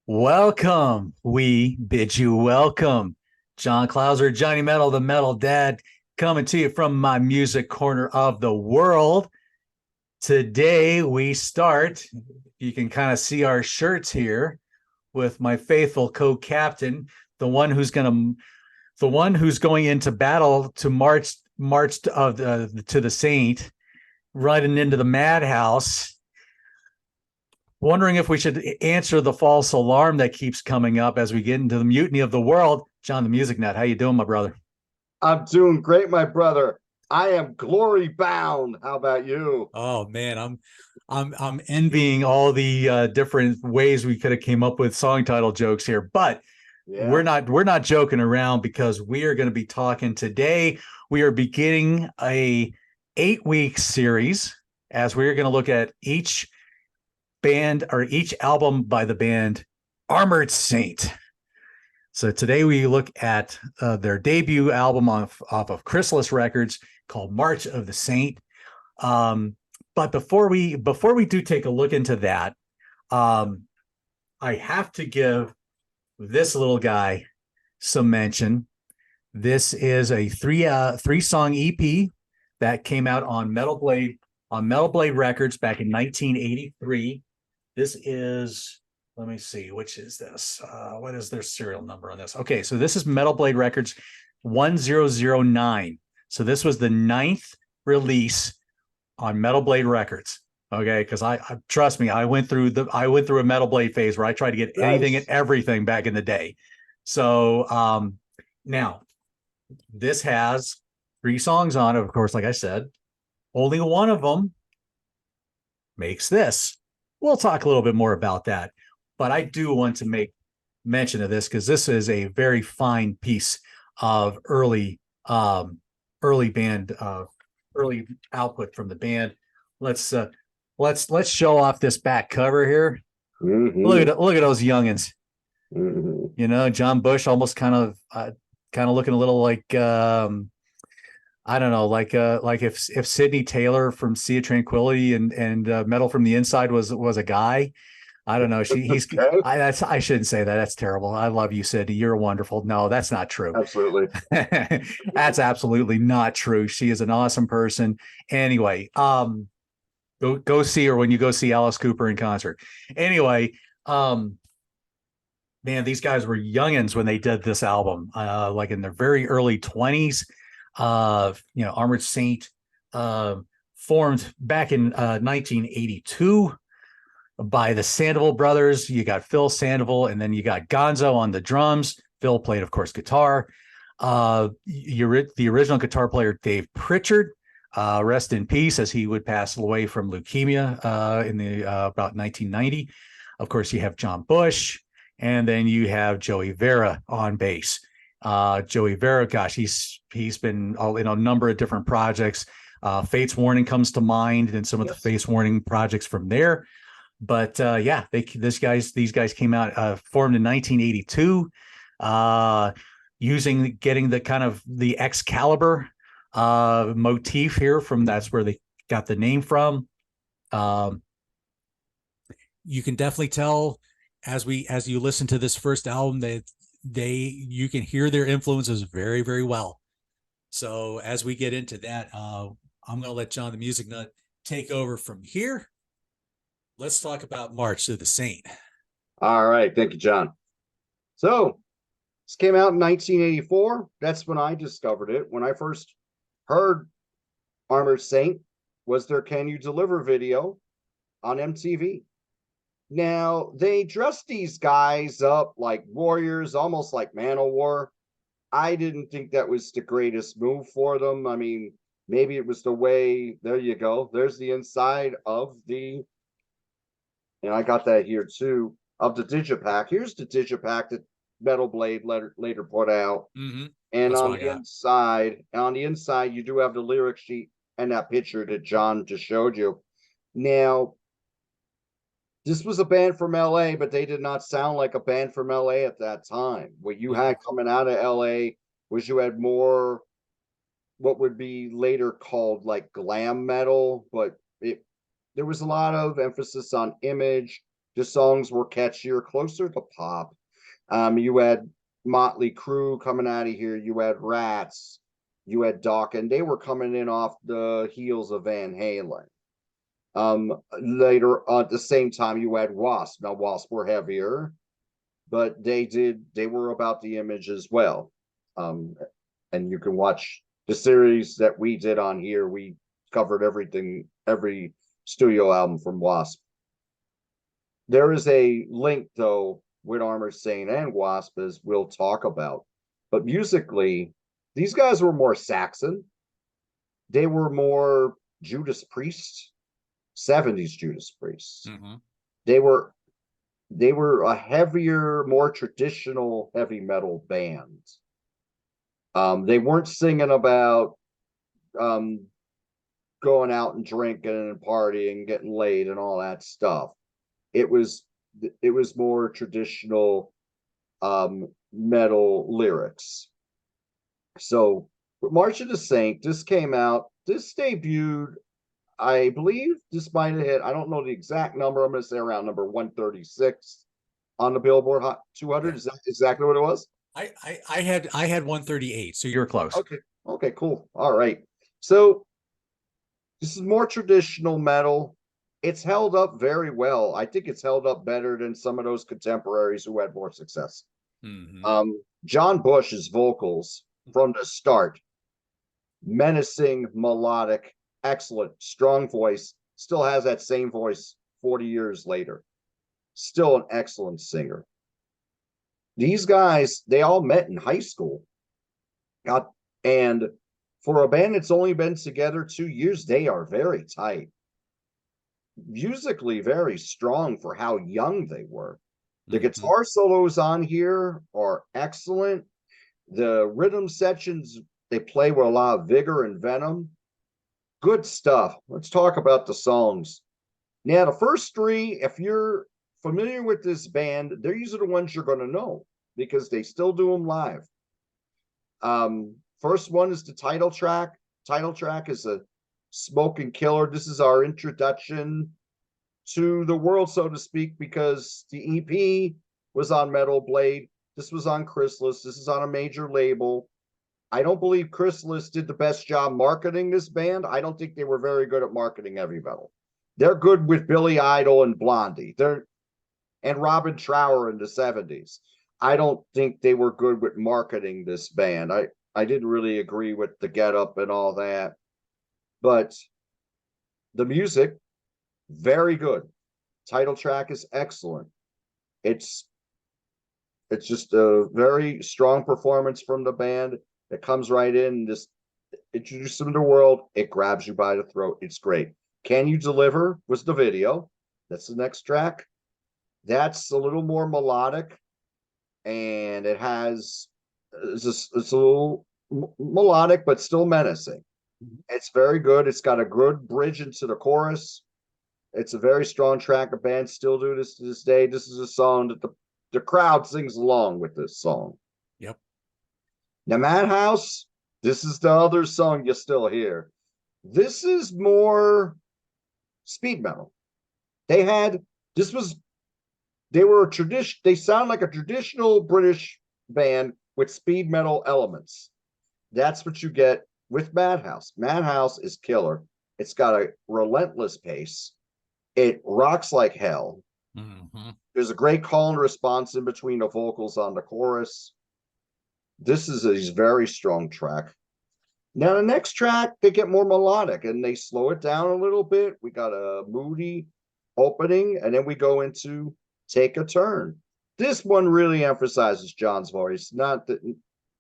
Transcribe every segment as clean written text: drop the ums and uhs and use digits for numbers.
Welcome. We bid you welcome. John Clauser, Johnny Metal, the Metal Dad, coming to you from my music corner of the world. Today we start, you can kind of see our shirts here with my faithful co-captain, the one who's going into battle to march to the Saint, riding into the madhouse, wondering if we should answer the false alarm that keeps coming up as we get into the mutiny of the world. John, the Music Nut, how you doing, my brother? I'm doing great, my brother. I am glory bound. How about you? Oh man, I'm envying all the different ways we could have came up with song title jokes here, but we're Yeah. not joking around because we are going to be talking today. We are beginning a 8-week series as we are going to look at each band or each album by the band Armored Saint. So today we look at their debut album off of Chrysalis Records called March of the Saint. But before we do take a look into that, I have to give this little guy some mention. This is a three song EP that came out on Metal Blade Records back in 1983. This is, let me see, which is this? What is their serial number on this? Okay, so this is Metal Blade Records 1009. So this was the ninth release on Metal Blade Records. Okay, because I trust me, I went through a Metal Blade phase where I tried to get anything and Nice. everything back in the day. So now this has three songs on it, of course, like I said. Only one of them makes this. We'll talk a little bit more about that. But I do want to make mention of this because this is a very fine piece of early band early output from the band. Let's uh let's show off this back cover here. Hmm. Look at those youngins. Hmm. You know, John Bush almost kind of looking a little like I don't know, like if Sidney Taylor from Sea of Tranquility and Metal from the Inside was a guy. I don't know. Okay. I shouldn't say that. That's terrible. I love you, Sidney. You're wonderful. No, that's not true. Absolutely. That's absolutely not true. She is an awesome person. Anyway, go see her when you go see Alice Cooper in concert. Anyway, um, man, these guys were youngins when they did this album, like in their very early 20s. Armored Saint uh, formed back in 1982 by the Sandoval brothers. You got Phil Sandoval, and then you got Gonzo on the drums. Phil played, of course, guitar. The original guitar player, Dave Pritchard, rest in peace, as he would pass away from leukemia in the about 1990. Of course, you have John Bush, and then you have Joey Vera on bass. Joey Vera, gosh, he's been in a number of different projects. Fates Warning comes to mind, and some of the Yes. Fates Warning projects from there. But yeah, these guys came out formed in 1982, getting the kind of the Excalibur motif here from that's where they got the name from. Um, you can definitely tell as you listen to this first album that you can hear their influences very very well. So as we get into that, I'm going to let John the Music Nut take over from here. Let's talk about March of the Saint. All right. Thank you, John. So this came out in 1984. That's when I discovered it. When I first heard Armored Saint was their Can You Deliver video on MTV. Now, they dressed these guys up like warriors, almost like Manowar. I didn't think that was the greatest move for them. I mean, maybe it was the way, there you go. There's the inside of and I got that here too, of the Digipack. Here's the Digipack that Metal Blade later put out. Mm-hmm. And That's what I got. on the inside, you do have the lyric sheet and that picture that John just showed you. Now, this was a band from LA, but they did not sound like a band from LA at that time. What you Mm-hmm. had coming out of LA was you had more what would be later called like glam metal, but there was a lot of emphasis on image. The songs were catchier, closer to pop. You had Motley Crue coming out of here. You had Rats. You had Doc, and they were coming in off the heels of Van Halen. Later at the same time, you had W.A.S.P. Now, W.A.S.P. were heavier, but they were about the image as well. And you can watch the series that we did on here. We covered everything, every studio album from W.A.S.P. There is a link though with Armored Saint and W.A.S.P. as we'll talk about. But musically, these guys were more Saxon. They were more Judas Priest, 70s Judas Priest. They were a heavier, more traditional heavy metal band. They weren't singing about going out and drinking and partying, getting laid and all that stuff. It was more traditional metal lyrics. So March of the Saint, this came out, this debuted, I believe this might have hit, I don't know the exact number, I'm going to say around number 136 on the Billboard Hot 200. Yeah. Is that exactly what it was? I had 138, so you're close. Okay, cool. All right. So this is more traditional metal. It's held up very well. I think it's held up better than some of those contemporaries who had more success. John Bush's vocals from the start, menacing, melodic, excellent, strong voice, still has that same voice 40 years later. Still an excellent singer. These guys, they all met in high school. And for a band that's only been together 2 years, they are very tight. Musically very strong for how young they were. The guitar solos on here are excellent. The rhythm sections, they play with a lot of vigor and venom. Good stuff. Let's talk about the songs. Now, the first three, if you're familiar with this band, they're usually the ones you're going to know because they still do them live. First one is the title track. Title track is a Smoking Killer. This is our introduction to the world, so to speak, because the EP was on Metal Blade. This was on Chrysalis. This is on a major label. I don't believe Chrysalis did the best job marketing this band. I don't think they were very good at marketing heavy metal. They're good with Billy Idol and Blondie. And Robin Trower in the 70s. I don't think they were good with marketing this band. I didn't really agree with the getup and all that. But the music, very good. Title track is excellent. It's just a very strong performance from the band. It comes right in, just introduce them to the world. It grabs you by the throat. It's great. Can You Deliver was the video. That's the next track. That's a little more melodic, and it has it's a little melodic, but still menacing. It's very good. It's got a good bridge into the chorus. It's a very strong track. The band still do this to this day. This is a song that the crowd sings along with this song. Yep. Now, Madhouse, this is the other song you still hear. This is more speed metal. They sound like a traditional British band with speed metal elements. That's what you get with Madhouse. Madhouse is killer. It's got a relentless pace. It rocks like hell. There's a great call and response in between the vocals on the chorus. This is a very strong track. Now, the next track, they get more melodic and they slow it down a little bit. We got a moody opening, and then we go into Take a Turn. This one really emphasizes John's voice, not that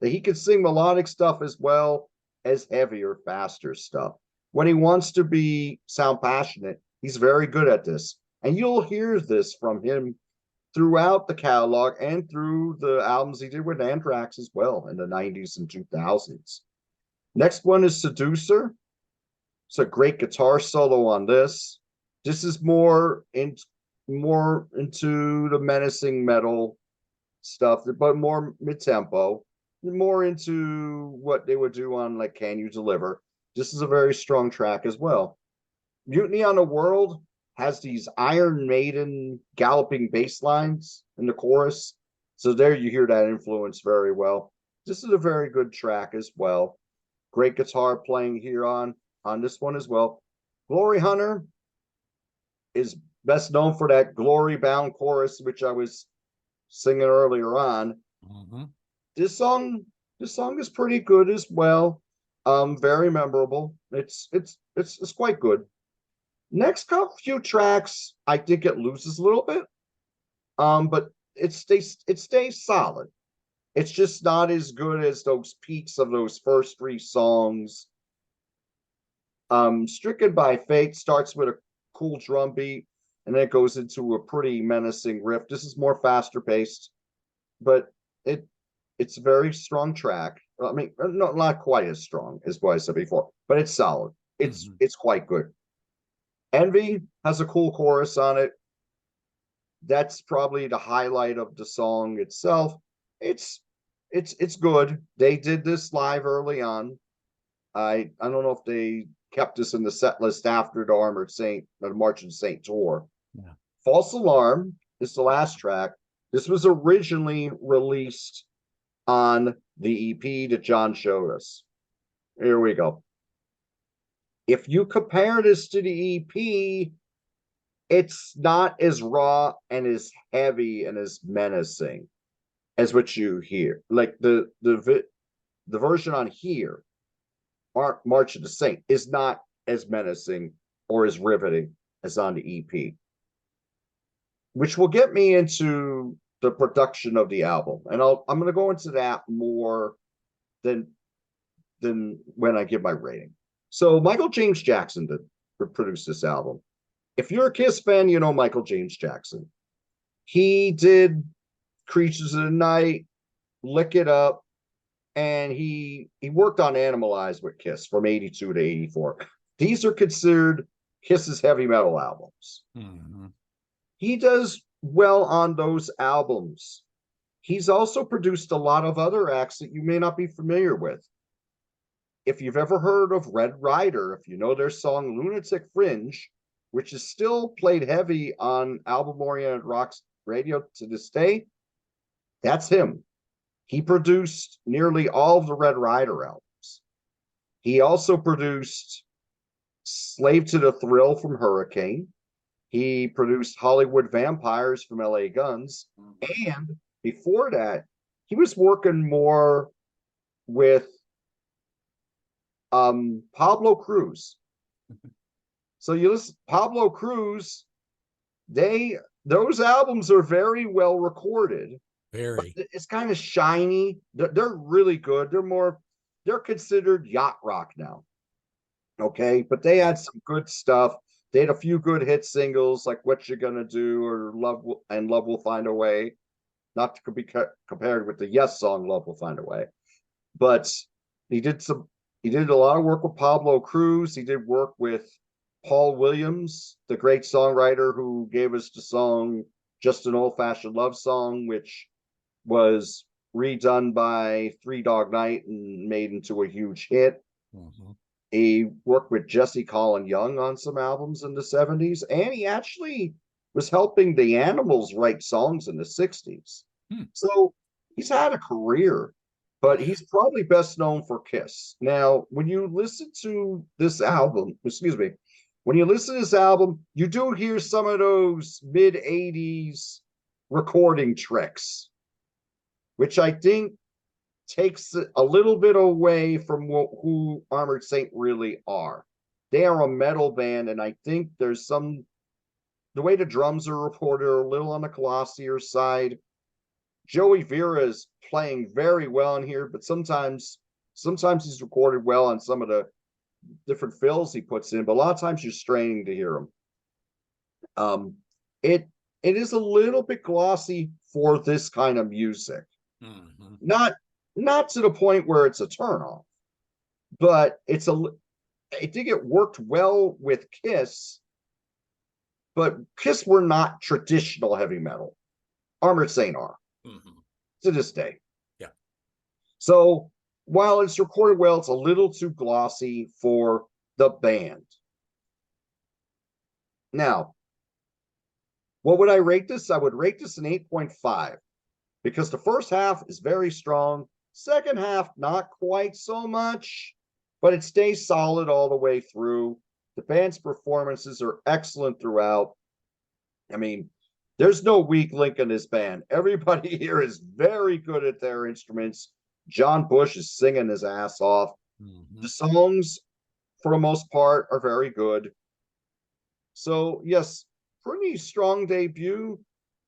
he can sing melodic stuff as well as heavier, faster stuff. When he wants to sound passionate, he's very good at this. And you'll hear this from him throughout the catalog and through the albums he did with Anthrax as well in the 90s and 2000s. Next one is Seducer. It's a great guitar solo on this. This is more into the menacing metal stuff, but more mid-tempo, more into what they would do on like Can You Deliver. This is a very strong track as well. Mutiny on the World, has these Iron Maiden galloping bass lines in the chorus. So there you hear that influence very well. This is a very good track as well. Great guitar playing here on this one as well. Glory Hunter is best known for that Glory Bound chorus, which I was singing earlier on. Mm-hmm. This song is pretty good as well. Very memorable. It's quite good. Next few tracks, I think it loses a little bit. But it stays solid. It's just not as good as those peaks of those first three songs. Stricken by Fate starts with a cool drum beat, and then it goes into a pretty menacing riff. This is more faster paced, but it's a very strong track. I mean, not quite as strong as what I said before, but it's solid. It's quite good. Envy has a cool chorus on it. That's probably the highlight of the song itself. It's good. They did this live early on. I don't know if they kept this in the set list after the Armored Saint, the Marching Saint tour. Yeah. False Alarm is the last track. This was originally released on the EP that John showed us. Here we go. If you compare this to the EP, it's not as raw and as heavy and as menacing as what you hear. Like the version on here, March of the Saint, is not as menacing or as riveting as on the EP, which will get me into the production of the album, and I'm going to go into that more than when I give my rating. So Michael James Jackson produced this album. If you're a Kiss fan, you know Michael James Jackson. He did Creatures of the Night, Lick It Up, and he worked on Animalize with Kiss from 82 to 84. These are considered Kiss's heavy metal albums. Mm-hmm. He does well on those albums. He's also produced a lot of other acts that you may not be familiar with. If you've ever heard of Red Rider, if you know their song Lunatic Fringe, which is still played heavy on album-oriented rock radio to this day, that's him. He produced nearly all of the Red Rider albums. He also produced Slave to the Thrill from Hurricane. He produced Hollywood Vampires from LA Guns. And before that, he was working more with Pablo Cruz. So you listen, Pablo Cruz, those albums are very well recorded. Very. It's kind of shiny. They're really good. They're considered yacht rock now. Okay, but they had some good stuff. They had a few good hit singles like "What You Gonna Do" or "Love Will Find a Way," not to be compared with the Yes song "Love Will Find a Way." But he did a lot of work with Pablo Cruz. He did work with Paul Williams, the great songwriter who gave us the song "Just an Old-Fashioned Love Song," which was redone by Three Dog Night and made into a huge hit. Mm-hmm. He worked with Jesse Colin Young on some albums in the 70s, and he actually was helping the Animals write songs in the 60s. So he's had a career, but he's probably best known for Kiss. Now, when you listen to this album, you do hear some of those mid-80s recording tricks, which I think takes a little bit away from who Armored Saint really are. They are a metal band, and I think there's the way the drums are reported are a little on the glossier side. Joey Vera is playing very well in here, but sometimes he's recorded well on some of the different fills he puts in, but a lot of times you're straining to hear him. It is a little bit glossy for this kind of music. Mm-hmm. Not to the point where it's a turnoff, but I think it worked well with Kiss, but Kiss were not traditional heavy metal. Armored Saint are to this day. Yeah. So while it's recorded well, it's a little too glossy for the band. Now, What would I rate this? I would rate this an 8.5 because the first half is very strong. Second half, not quite so much, but it stays solid all the way through. The band's performances are excellent throughout. I mean, there's no weak link in this band. Everybody here is very good at their instruments. John Bush is singing his ass off. Mm-hmm. The songs, for the most part, are very good. So, yes, pretty strong debut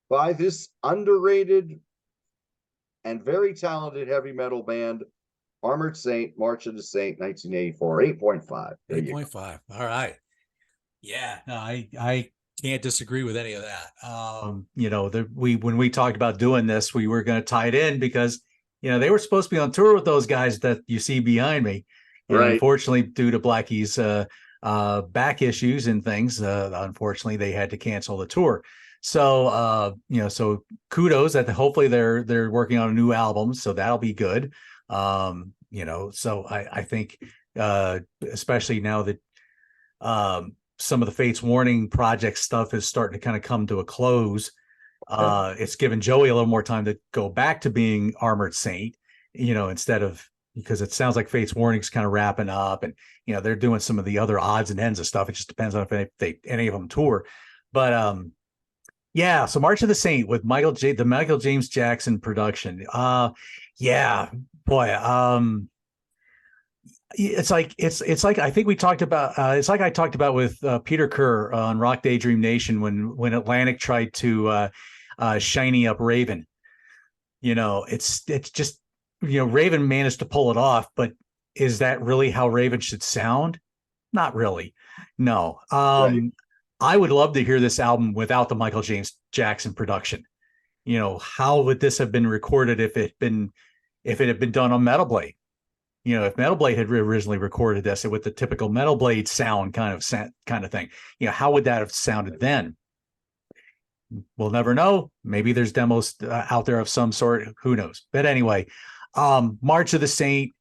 by this underrated and very talented heavy metal band, Armored Saint, March of the Saint, 1984, 8.5. 8.5. All right. Yeah, no, I can't disagree with any of that. When we talked about doing this, we were going to tie it in because, they were supposed to be on tour with those guys that you see behind me. And right. Unfortunately, due to Blackie's back issues and things, unfortunately, they had to cancel the tour. So, so kudos that hopefully they're working on a new album. So that'll be good. So I think, especially now that some of the Fates Warning project stuff is starting to kind of come to a close. It's given Joey a little more time to go back to being Armored Saint, instead of, because it sounds like Fates Warning's kind of wrapping up and, they're doing some of the other odds and ends of stuff. It just depends on if any of them tour. But yeah, so March of the Saint with the Michael James Jackson production. Yeah, boy. It's like I think we talked about. It's like I talked about with Peter Kerr on Rock Daydream Nation when Atlantic tried to shiny up Raven. It's just Raven managed to pull it off, but is that really how Raven should sound? Not really. No. Right. I would love to hear this album without the Michael James Jackson production. How would this have been recorded if it had been done on Metal Blade? If Metal Blade had originally recorded this with the typical Metal Blade sound kind of thing, how would that have sounded then? We'll never know. Maybe there's demos out there of some sort. Who knows? But anyway, March of the Saint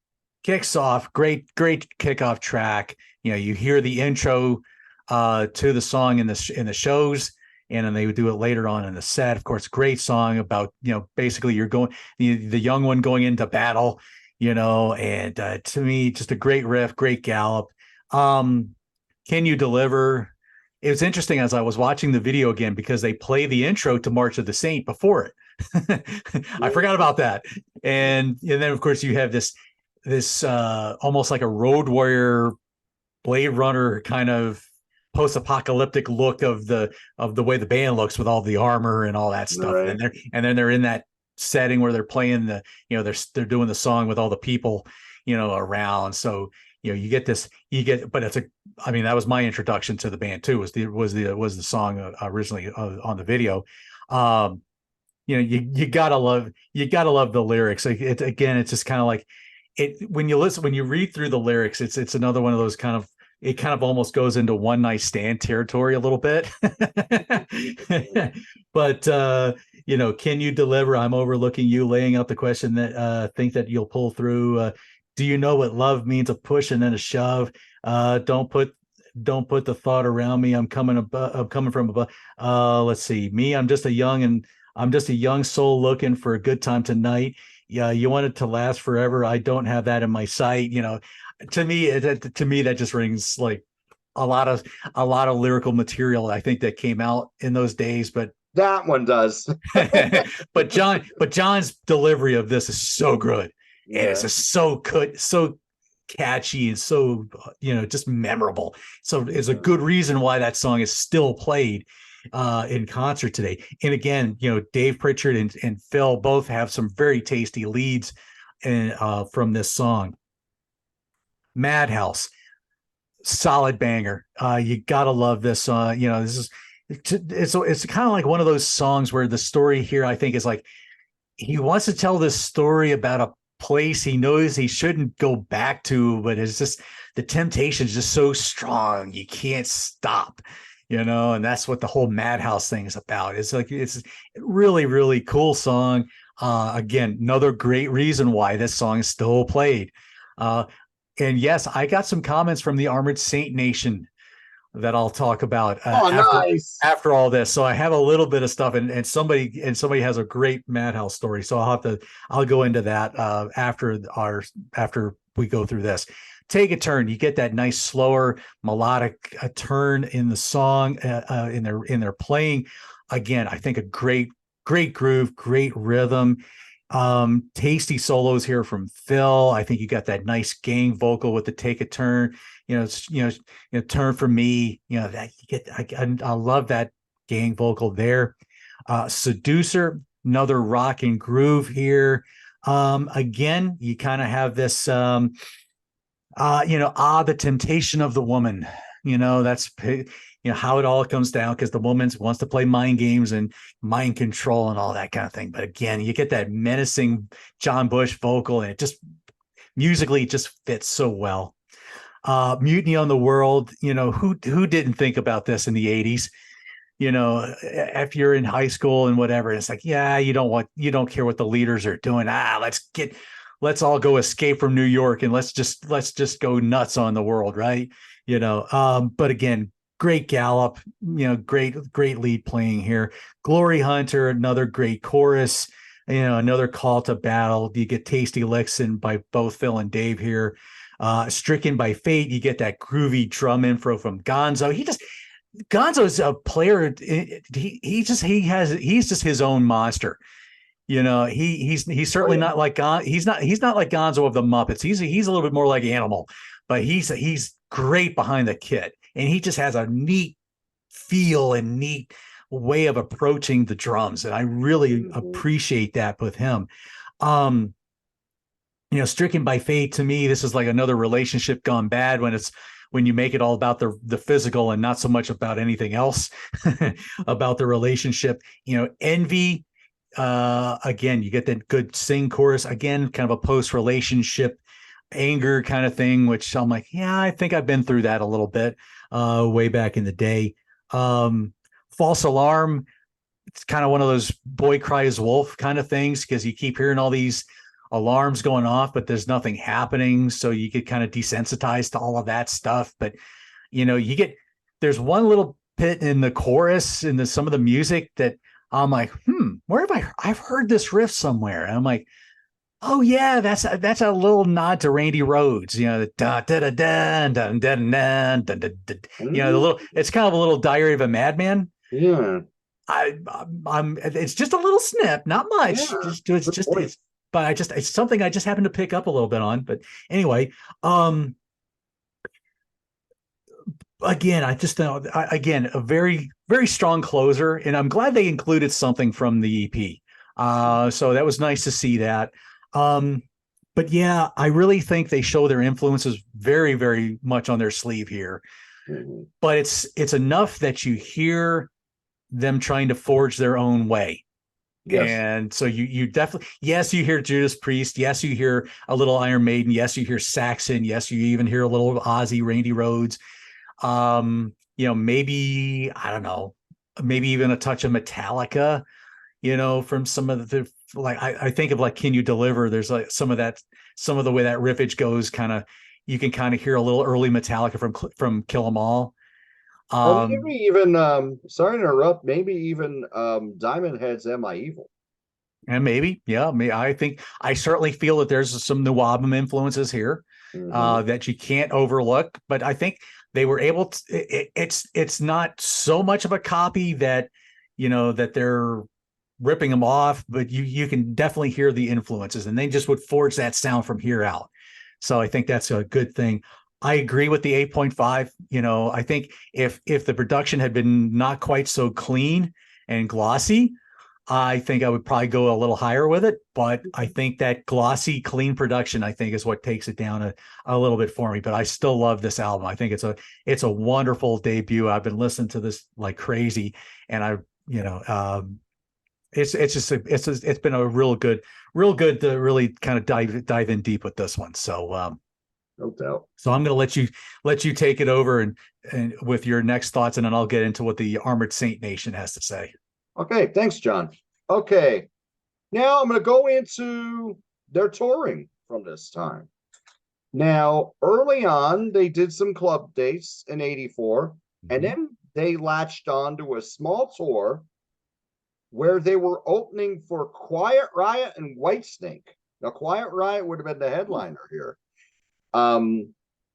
kicks off. Great kickoff track. You hear the intro to the song in the shows, and then they would do it later on in the set. Of course, great song about basically you're going the young one going into battle. And to me, just a great riff, great gallop. Can You Deliver? It was interesting as I was watching the video again because they play the intro to March of the Saint before it. I forgot about that. And then of course you have this almost like a Road Warrior, Blade Runner kind of post-apocalyptic look of the way the band looks with all the armor and all that stuff. Right. And then they're in that setting where they're playing they're doing the song with all the people around. So you get, but that was my introduction to the band too, was the song originally on the video. You gotta love the lyrics. Like it's just kind of like it when you read through the lyrics, it's another one of those it kind of almost goes into one night stand territory a little bit. But can you deliver? I'm overlooking you, laying out the question that think that you'll pull through. Do you know what love means? A push and then a shove. Don't put the thought around me. I'm coming from above. Let's see. Me, I'm just a young soul looking for a good time tonight. Yeah, you want it to last forever. I don't have that in my sight. To me that just rings like a lot of lyrical material I think that came out in those days, but that one does. but John's delivery of this is so good. Yeah. And it's just so good, so catchy, and so just memorable. So it's a good reason why that song is still played in concert today. And again, Dave Pritchard and Phil both have some very tasty leads from this song. Madhouse, solid banger. You gotta love this song. This is it's kind of like one of those songs where the story here I think is like he wants to tell this story about a place he knows he shouldn't go back to, but it's just the temptation is just so strong you can't stop. And that's what the whole Madhouse thing is about. It's like it's really, really cool song. Again, another great reason why this song is still played. And yes, I got some comments from the Armored Saint Nation that I'll talk about Oh, nice. after all this. So I have a little bit of stuff, and somebody has a great Madhouse story. So I'll go into that after we go through this. Take a Turn. You get that nice slower melodic turn in the song, in their playing. Again, I think a great groove, great rhythm. Tasty solos here from Phil. I think you got that nice gang vocal with the Take a Turn. Turn for me. That you get. I love that gang vocal there. Seducer, another rock and groove here. Again, you kind of have this the temptation of the woman. That's how it all comes down, because the woman wants to play mind games and mind control and all that kind of thing. But again, you get that menacing John Bush vocal, and it just musically just fits so well. Mutiny on the World, who didn't think about this in the 80s? If you're in high school and whatever, it's like, yeah, you don't care what the leaders are doing. Let's all go escape from New York, and let's just go nuts on the world, right? But again, great Gallup, great lead playing here. Glory Hunter, another great chorus, another call to battle. You get tasty licks in by both Phil and Dave here. Stricken by Fate, you get that groovy drum intro from Gonzo. Gonzo's a player. He's just his own monster. He's certainly not like he's not like Gonzo of the Muppets. He's a little bit more like Animal, but he's great behind the kit, and he just has a neat feel and neat way of approaching the drums, and I really appreciate that with him. Stricken by Fate, to me, this is like another relationship gone bad, when you make it all about the physical and not so much about anything else about the relationship. Envy, again, you get that good sing chorus, again, kind of a post-relationship anger kind of thing, which I'm like, yeah, I think I've been through that a little bit way back in the day. False Alarm, it's kind of one of those boy cries wolf kind of things, because you keep hearing all these alarms going off, but there's nothing happening, so you get kind of desensitized to all of that stuff. But there's one little bit in the chorus in some of the music that I'm like, where have I've heard this riff somewhere, and I'm like, oh yeah, that's a little nod to Randy Rhoads, the da da da da da da da da da. The little, it's kind of a little Diary of a Madman. Yeah. I'm it's just a little snip, not much. Yeah, It's something I just happened to pick up a little bit on. But anyway, again, I just know, again, a very, very strong closer, and I'm glad they included something from the EP. So that was nice to see that. But yeah, I really think they show their influences very, very much on their sleeve here. Mm-hmm. But it's enough that you hear them trying to forge their own way. Yes. And so you definitely, yes, you hear Judas Priest. Yes, you hear a little Iron Maiden. Yes, you hear Saxon. Yes, you even hear a little Ozzy, Randy Rhoads. Maybe, I don't know, maybe even a touch of Metallica, from some of the, like, I think of like Can You Deliver? There's like some of the way that riffage goes, you can kind of hear a little early Metallica from Kill 'Em All. Or maybe even sorry to interrupt, maybe even Diamond Head's Am I Evil? And maybe, yeah, I think I certainly feel that there's some new album influences here that you can't overlook. But I think they were able to. It's not so much of a copy that that they're ripping them off, but you can definitely hear the influences, and they just would forge that sound from here out. So I think that's a good thing. I agree with the 8.5. I think if the production had been not quite so clean and glossy, I think I would probably go a little higher with it. But I think that glossy, clean production, I think, is what takes it down a little bit for me. But I still love this album. I think it's a wonderful debut. I've been listening to this like crazy, and it's been a real good to really kind of dive in deep with this one. So No doubt. So I'm going to let you take it over and with your next thoughts, and then I'll get into what the Armored Saint Nation has to say. Okay, thanks, John. Okay, now I'm going to go into their touring from this time. Now, early on, they did some club dates in '84. And then they latched on to a small tour where they were opening for Quiet Riot and Whitesnake. Now, Quiet Riot would have been the headliner here,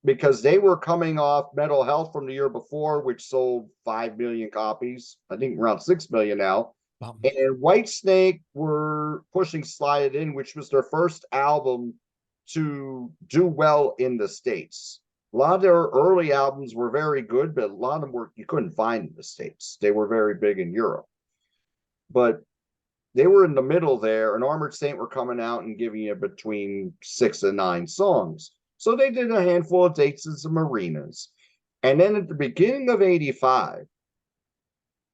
because they were coming off Mental Health from the year before, which sold 5 million copies. I think around 6 million now. Wow. And Whitesnake were pushing Slide It In, which was their first album to do well in the States. A lot of their early albums were very good, but a lot of them were you couldn't find in the States. They were very big in Europe. But they were in the middle there, and Armored Saint were coming out and giving you between 6 and 9 songs. So they did a handful of dates in some arenas. And then at the beginning of 85,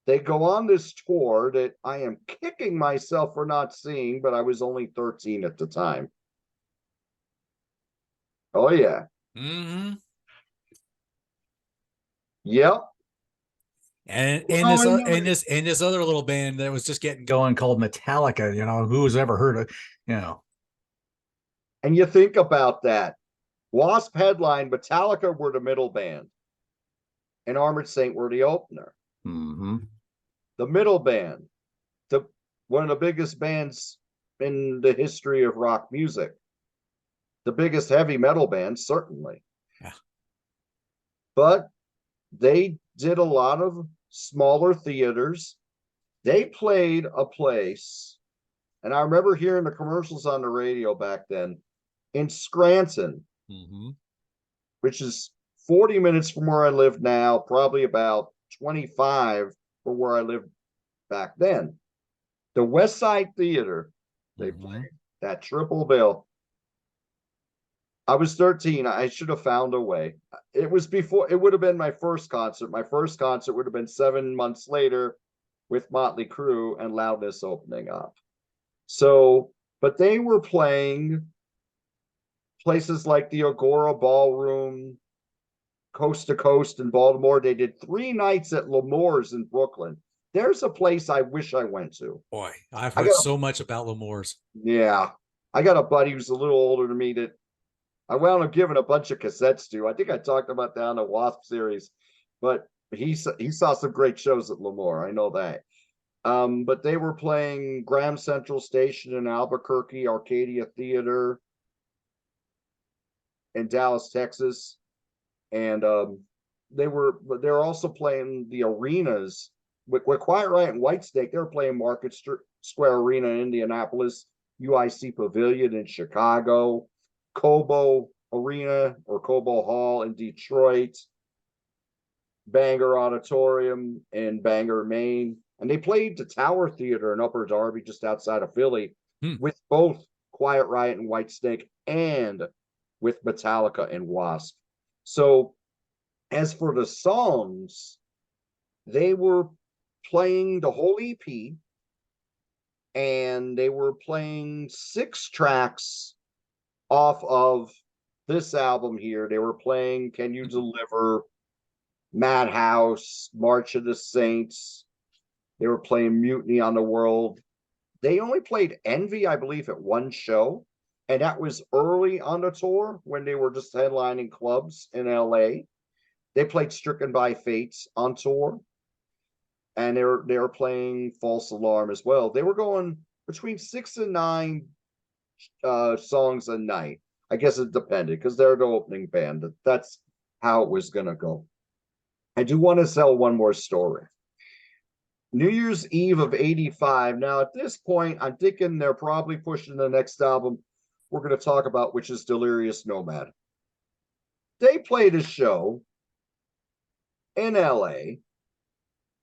they go on this tour that I am kicking myself for not seeing, but I was only 13 at the time. Oh, yeah. Mm-hmm. Yep. And Well, this other little band that was just getting going. Going called Metallica, you know, who's ever heard of, you know. And you think about that. W.A.S.P headline, Metallica were the middle band, and Armored Saint were the opener. Mm-hmm. The middle band, one of the biggest bands in the history of rock music, the biggest heavy metal band, certainly. Yeah. But they did a lot of smaller theaters. They played a place, and I remember hearing the commercials on the radio back then, in Scranton, which is 40 minutes from where I live now, probably about 25 from where I lived back then. The West Side Theater, they played that triple bill. I was 13. I should have found a way. It was before, it would have been my first concert. My first concert would have been 7 months later with Motley Crue and Loudness opening up. So, but they were playing places like the Agora Ballroom, Coast to Coast in Baltimore. They did 3 nights at L'Amour's in Brooklyn. There's a place I wish I went to. Boy, I've heard so much about L'Amour's. Yeah. I got a buddy who's a little older than me that I wound up giving a bunch of cassettes to. I think I talked about that on the W.A.S.P series, but he saw some great shows at L'Amour. I know that. But they were playing Graham Central Station in Albuquerque, Arcadia Theater in Dallas, Texas. And they're also playing the arenas with Quiet Riot and Whitesnake. They were playing Market Square Arena in Indianapolis, UIC Pavilion in Chicago, Cobo Arena or Cobo Hall in Detroit, Bangor Auditorium in Bangor, Maine. And they played the Tower Theater in Upper Darby, just outside of Philly, with both Quiet Riot and Whitesnake and with Metallica and W.A.S.P. So as for the songs, they were playing the whole EP, and they were playing 6 tracks off of this album here. They were playing Can You Deliver, Madhouse, March of the Saints. They were playing Mutiny on the World. They only played Envy, I believe, at 1 show, and that was early on the tour when they were just headlining clubs in LA. They played Stricken by Fate on tour, and they were playing False Alarm as well. They were going between 6 and 9 songs a night. I guess it depended because they're the opening band. That's how it was gonna go. I do want to tell one more story. New Year's Eve of 85. Now at this point, I'm thinking they're probably pushing the next album we're going to talk about, which is Delirious Nomad. They played a show in LA.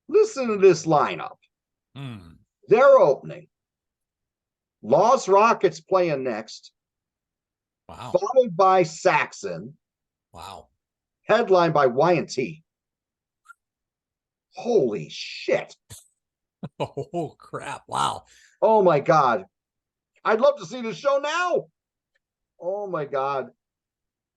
Listen to this lineup. They're opening. Lost Rockets playing next. Wow. Followed by Saxon. Wow. Headlined by Y&T. Holy shit. Oh, crap. Wow. Oh, my God. I'd love to see the show now. Oh, my God.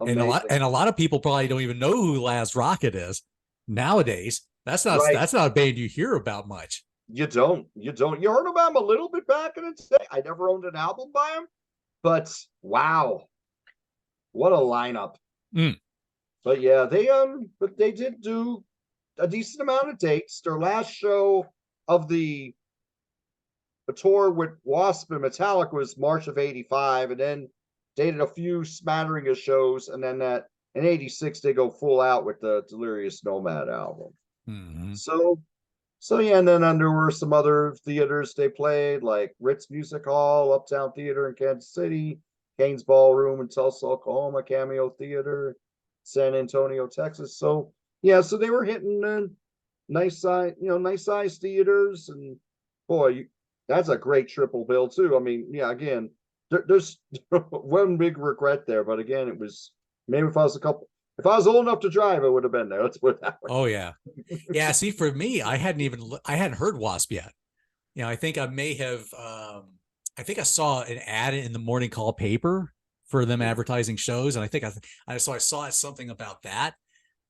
Amazing. And a lot of people probably don't even know who Last Rocket is nowadays. That's not a band you hear about much. You don't. You heard about them a little bit back in the day. I never owned an album by them, but wow, what a lineup. But yeah, they did do a decent amount of dates. Their last show of the tour with W.A.S.P and Metallica was March of '85, and then they did a few smattering of shows, and then that in '86 they go full out with the Delirious Nomad album. Mm-hmm. So yeah, and then there were some other theaters they played, like Ritz Music Hall, Uptown Theater in Kansas City, Kane's Ballroom in Tulsa, Oklahoma, Cameo Theater, San Antonio, Texas. So yeah, so they were hitting nice size theaters, and boy, that's a great triple bill too. I mean, yeah, again, there's one big regret there, but again, it was maybe if I was old enough to drive, I would have been there. Let's put it that way. Oh yeah. Yeah. See, for me, I hadn't heard W.A.S.P yet. You know, I think I may have, I think I saw an ad in the Morning Call paper for them advertising shows. And I think I saw something about that.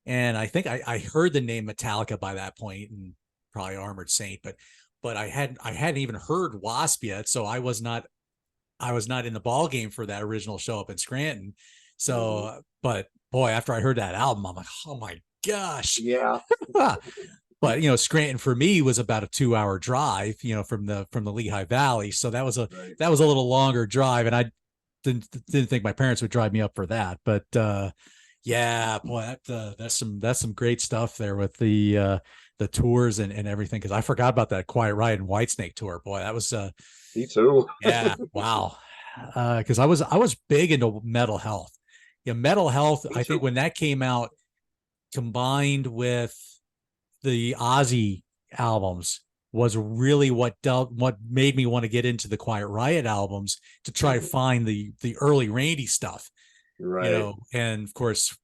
And I think I heard the name Metallica by that point, and probably Armored Saint, but I hadn't even heard W.A.S.P yet. So I was not in the ball game for that original show up in Scranton. So, but boy, after I heard that album, I'm like, oh my gosh. Yeah. But you know, Scranton for me was about a 2-hour drive, you know, from the Lehigh Valley. So that was a little longer drive, and I didn't think my parents would drive me up for that. But yeah, boy, that's some great stuff there with the tours and everything. Because I forgot about that Quiet Riot and Whitesnake tour. Boy, that was me too. Yeah, wow. Because I was big into Metal Health. Yeah, Metal Health. I think when that came out, combined with the Ozzy albums, was really what made me want to get into the Quiet Riot albums to try to find the early Randy stuff. Right. You know, and of course,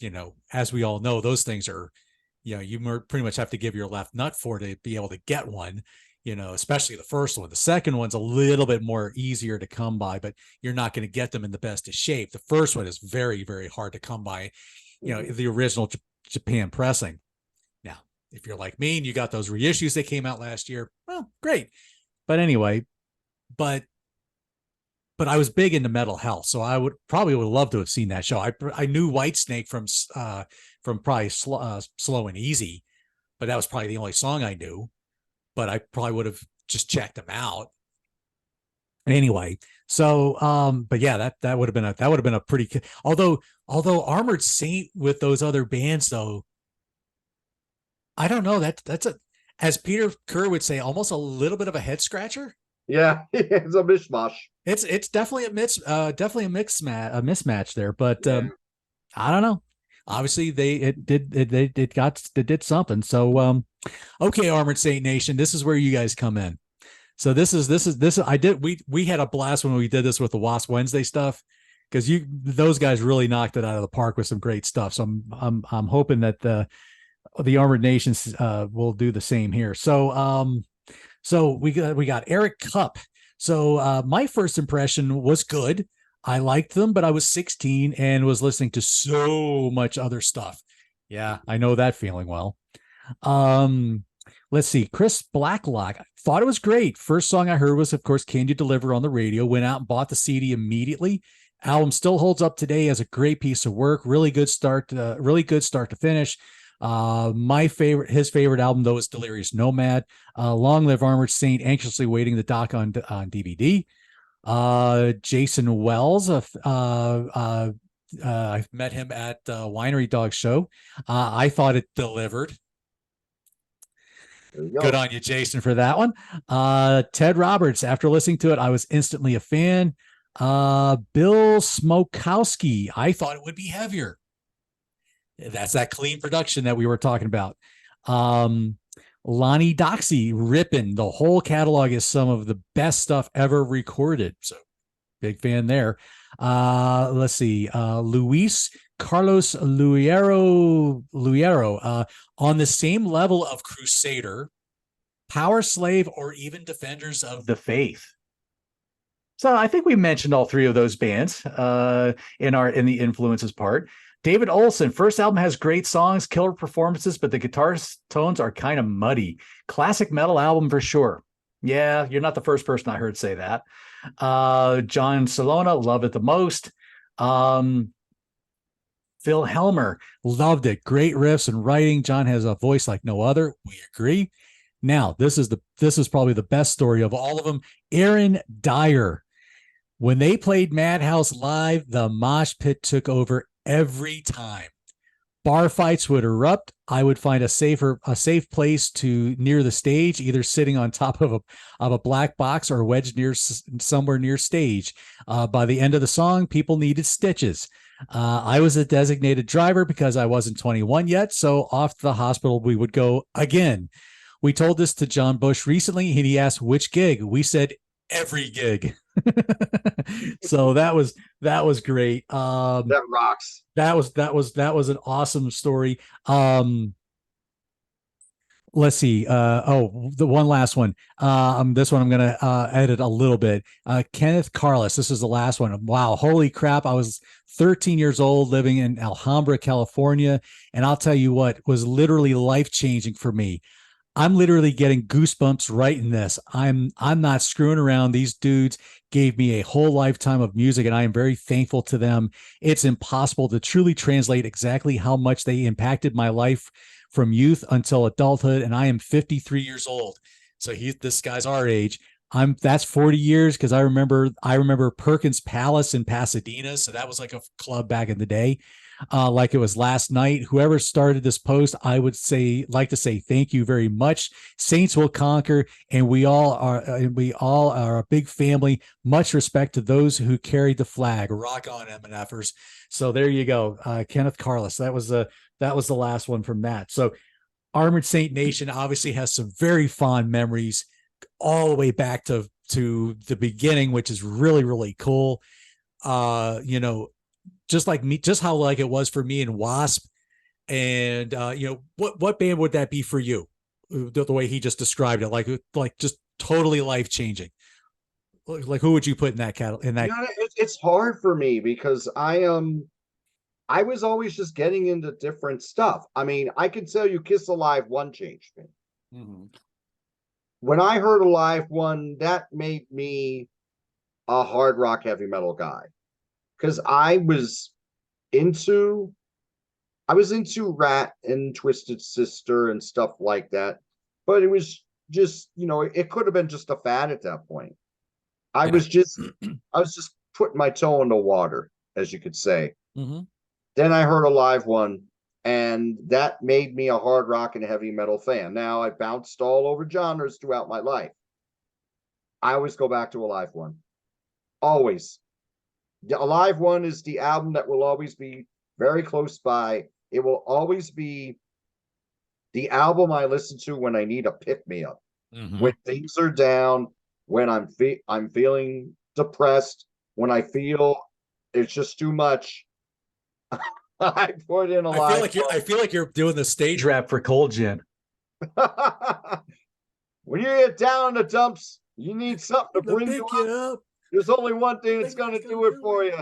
you know, as we all know, those things are, you know, you pretty much have to give your left nut for to be able to get one. You know, especially the first one. The second one's a little bit more easier to come by, but you're not going to get them in the best of shape. The first one is very, very hard to come by. You know, the original Japan pressing. Now, if you're like me and you got those reissues that came out last year, well, great. But anyway, but I was big into Metal Health, so I would love to have seen that show. I knew Whitesnake from probably Slow and Easy, but that was probably the only song I knew. But I probably would have just checked them out anyway. So, but yeah, that would have been a pretty. Although Armored Saint with those other bands, though, I don't know. That's as Peter Kerr would say, almost a little bit of a head scratcher. Yeah, it's a mishmash. It's definitely a mismatch there, but I don't know. Obviously, they did something. So, okay, Armored Saint Nation, this is where you guys come in. So we had a blast when we did this with the Wasp Wednesday stuff, because those guys really knocked it out of the park with some great stuff. So I'm hoping that the Armored Nations will do the same here. So we got Eric Cup. So my first impression was good. I liked them, but I was 16 and was listening to so much other stuff. Yeah, I know that feeling well. Let's see. Chris Blacklock, thought it was great. First song I heard was, of course, Can You Deliver on the radio. Went out and bought the CD immediately. Album still holds up today as a great piece of work. Really good start to finish. His favorite album, though, is Delirious Nomad. Long Live Armored Saint. Anxiously waiting the doc on DVD. Jason Wells, I met him at Winery Dog Show. I thought it delivered. Good on you, Jason, for that one. Ted Roberts, after listening to it, I was instantly a fan. Bill Smokowski, I thought it would be heavier. That's that clean production that we were talking about. Lonnie Doxey, ripping. The whole catalog is some of the best stuff ever recorded. So big fan there. Let's see. Luis Carlos Luero, on the same level of Crusader, Power Slave, or even Defenders of the Faith. So I think we mentioned all three of those bands in the influences part. David Olson, first album has great songs, killer performances, but the guitar tones are kind of muddy. Classic metal album for sure. Yeah, you're not the first person I heard say that. John Salona, love it the most. Phil Helmer. Loved it. Great riffs and writing. John has a voice like no other. We agree. Now, this is probably the best story of all of them. Aaron Dyer. When they played Madhouse live, the mosh pit took over every time. Bar fights would erupt. I would find a safe place to near the stage, either sitting on top of a black box or wedged somewhere near stage. By the end of the song, people needed stitches. I was a designated driver because I wasn't 21 yet, so off to the hospital we would go again. We told this to John Bush recently, and he asked which gig. We said every gig. So that was great. That rocks. That was an awesome story. Let's see. The one last one. This one I'm gonna edit a little bit. Kenneth Carlos. This is the last one. Wow, holy crap! I was 13 years old, living in Alhambra, California, and I'll tell you what was literally life changing for me. I'm literally getting goosebumps writing this. I'm not screwing around. These dudes gave me a whole lifetime of music, and I am very thankful to them. It's impossible to truly translate exactly how much they impacted my life from youth until adulthood, and I am 53 years old. So this guy's our age. That's 40 years, because I remember Perkins Palace in Pasadena. So that was like a club back in the day. Like it was last night. Whoever started this post, I would like to say thank you very much. Saints will conquer, and we all are a big family. Much respect to those who carried the flag. Rock on, MNFers. So there you go, Kenneth Carlos. That was the last one from that. So Armored Saint Nation obviously has some very fond memories, all the way back to the beginning, which is really, really cool. Just like me, just how like it was for me in W.A.S.P. And what band would that be for you? The way he just described it, like just totally life changing. Like who would you put in that It's hard for me because I was always just getting into different stuff. I mean, I can tell you Kiss Alive 1 changed me. Mm-hmm. When I heard Alive 1, that made me a hard rock heavy metal guy. Because I was into Rat and Twisted Sister and stuff like that. But it was just, it could have been just a fad at that point. I was just putting my toe in the water, as you could say. Mm-hmm. Then I heard Alive 1, and that made me a hard rock and heavy metal fan. Now I bounced all over genres throughout my life. I always go back to Alive 1. Always. The Alive 1 is the album that will always be very close by. It will always be the album I listen to when I need a pick-me-up. Mm-hmm. When things are down, when I'm feeling depressed, when I feel it's just too much. I put in Alive. I feel like you're doing the stage Rap for Cold Gin. When you get down in the dumps, you need something to bring you up. There's only one thing that's going to do it for you.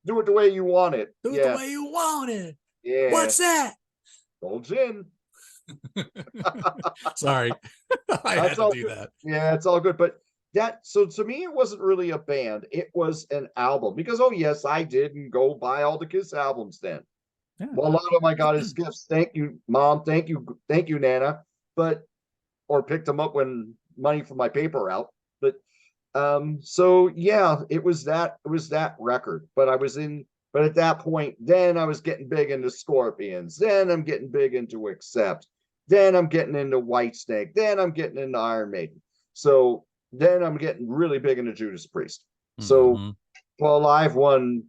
Do it the way you want it. Do it the way you want it. Yeah. What's that? Cold Gin. Sorry. I had to do that. Yeah, it's all good. But so to me, it wasn't really a band. It was an album. Because, yes, I did and go buy all the Kiss albums then. Yeah. Well, a lot of them I got as gifts. Thank you, Mom. Thank you, Nana. Or picked them up when money for my paper out. But so yeah, it was that record. But at that point, then I was getting big into Scorpions. Then I'm getting big into Accept. Then I'm getting into Whitesnake. Then I'm getting into Iron Maiden. So then I'm getting really big into Judas Priest. Mm-hmm. So Alive 1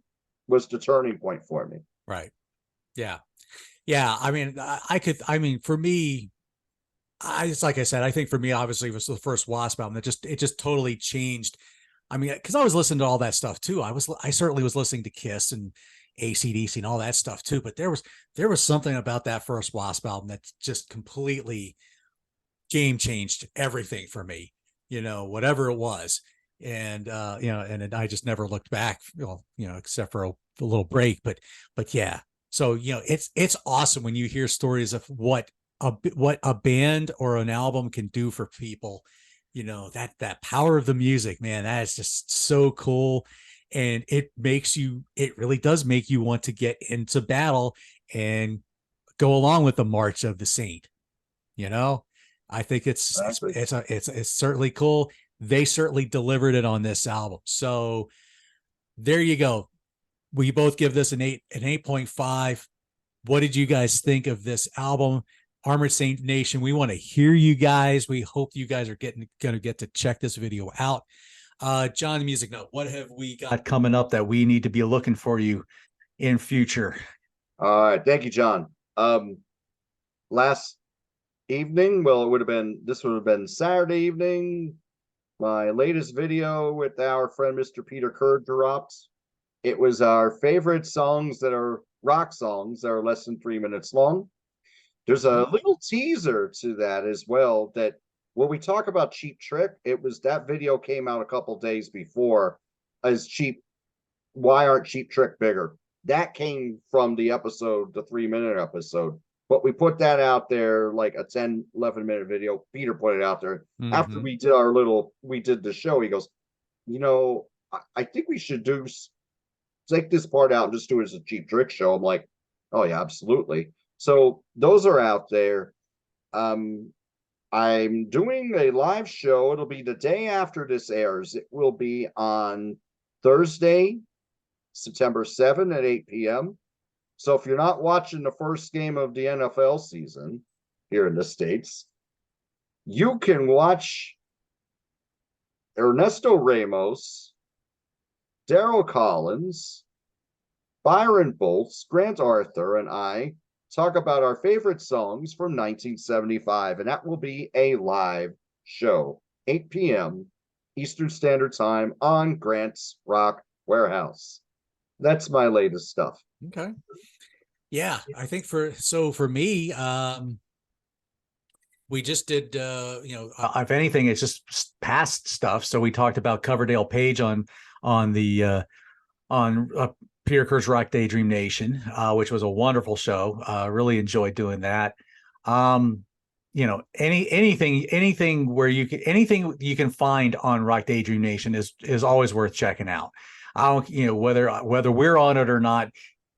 was the turning point for me. Right. Yeah. Yeah. I mean, for me, like I said, I think for me, obviously, it was the first W.A.S.P. album that it just totally changed. I mean, because I was listening to all that stuff too. I certainly was listening to Kiss and AC/DC and all that stuff too. But there was something about that first W.A.S.P. album that just completely game changed everything for me. Whatever it was, and and I just never looked back. Except for a little break. But yeah. So it's awesome when you hear stories of what a band or an album can do for people. That power of the music, man, that is just so cool. and it really does make you want to get into battle and go along with the March of the Saint. You know, I think Exactly. it's certainly cool. They certainly delivered it on this album. So there you go. We both give this an 8.5. What did you guys think of this album, Armored Saint Nation? We want to hear you guys. We hope you guys are going to get to check this video out. John, the Music Note, what have we got coming up that we need to be looking for you in future? All right, thank you, John. Last evening, well, this would have been Saturday evening. My latest video with our friend Mr. Peter Kerr dropped. It was our favorite songs that are rock songs that are less than 3 minutes long. There's a little teaser to that as well, that when we talk about Cheap Trick, that video came out a couple days before as Why Aren't Cheap Trick Bigger? That came from the 3-minute episode. But we put that out there like a 10, 11-minute video. Peter put it out there. Mm-hmm. After we did the show, he goes, I think we should take this part out and just do it as a Cheap Trick show. I'm like, oh yeah, absolutely. So those are out there. I'm doing a live show. It'll be the day after this airs. It will be on Thursday, September 7 at 8 p.m. So if you're not watching the first game of the NFL season here in the States, you can watch Ernesto Ramos, Daryl Collins, Byron Bolts, Grant Arthur, and I talk about our favorite songs from 1975. And that will be a live show, 8 p.m. Eastern Standard Time on Grant's Rock Warehouse. That's my latest stuff. Okay. Yeah, I think for me, we just did, if anything, it's just past stuff. So we talked about Coverdale Page on Peter Kerr's Rock Daydream Nation, which was a wonderful show. Really enjoyed doing that. Anything you can find on Rock Daydream Nation is always worth checking out. I don't, whether we're on it or not,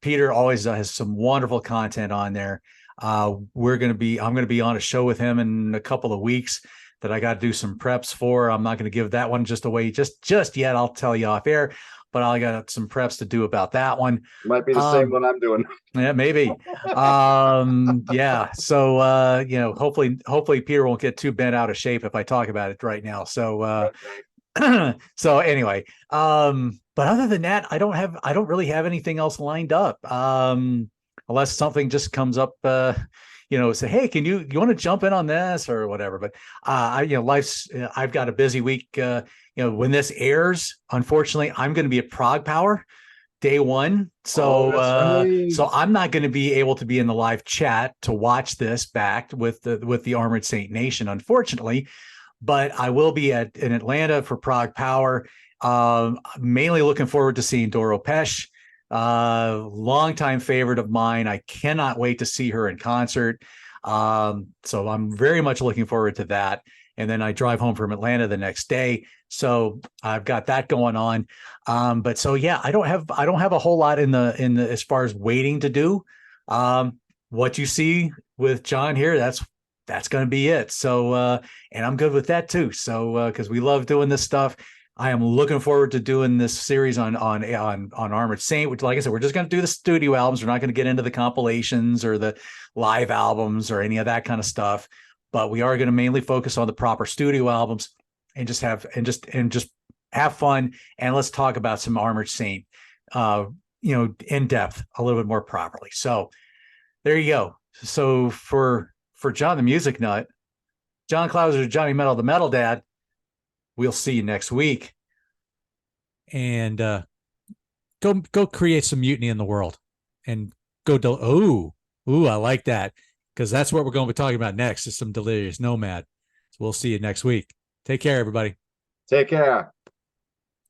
Peter always has some wonderful content on there. I'm going to be on a show with him in a couple of weeks that I got to do some preps for. I'm not going to give that one just away just yet. I'll tell you off air, but I got some preps to do about that one. Might be the same one I'm doing. Yeah, maybe. Yeah. So, hopefully Peter won't get too bent out of shape if I talk about it right now. So, so anyway, but other than that, I don't really have anything else lined up. Unless something just comes up, say, hey, you want to jump in on this or whatever. But I've got a busy week. When this airs, unfortunately, I'm going to be at Prague Power day one. So, right. So I'm not going to be able to be in the live chat to watch this back with the Armored Saint Nation, unfortunately. But I will be in Atlanta for Prague Power. Mainly looking forward to seeing Doro Pesh, longtime favorite of mine. I cannot wait to see her in concert. So I'm very much looking forward to that. And then I drive home from Atlanta the next day. So I've got that going on. But so, yeah, I don't have a whole lot in the as far as waiting to do. What you see with John here, that's going to be it. So, and I'm good with that too. So, cause we love doing this stuff. I am looking forward to doing this series on Armored Saint, which, like I said, we're just going to do the studio albums. We're not going to get into the compilations or the live albums or any of that kind of stuff, but we are going to mainly focus on the proper studio albums and just have fun. And let's talk about some Armored Saint, in depth, a little bit more properly. So there you go. So for John, the Music Nut, John Clauser, Johnny Metal, the Metal Dad, we'll see you next week. And go create some mutiny in the world and go I like that, because that's what we're going to be talking about next is some Delirious Nomad. So we'll see you next week. Take care, everybody. Take care.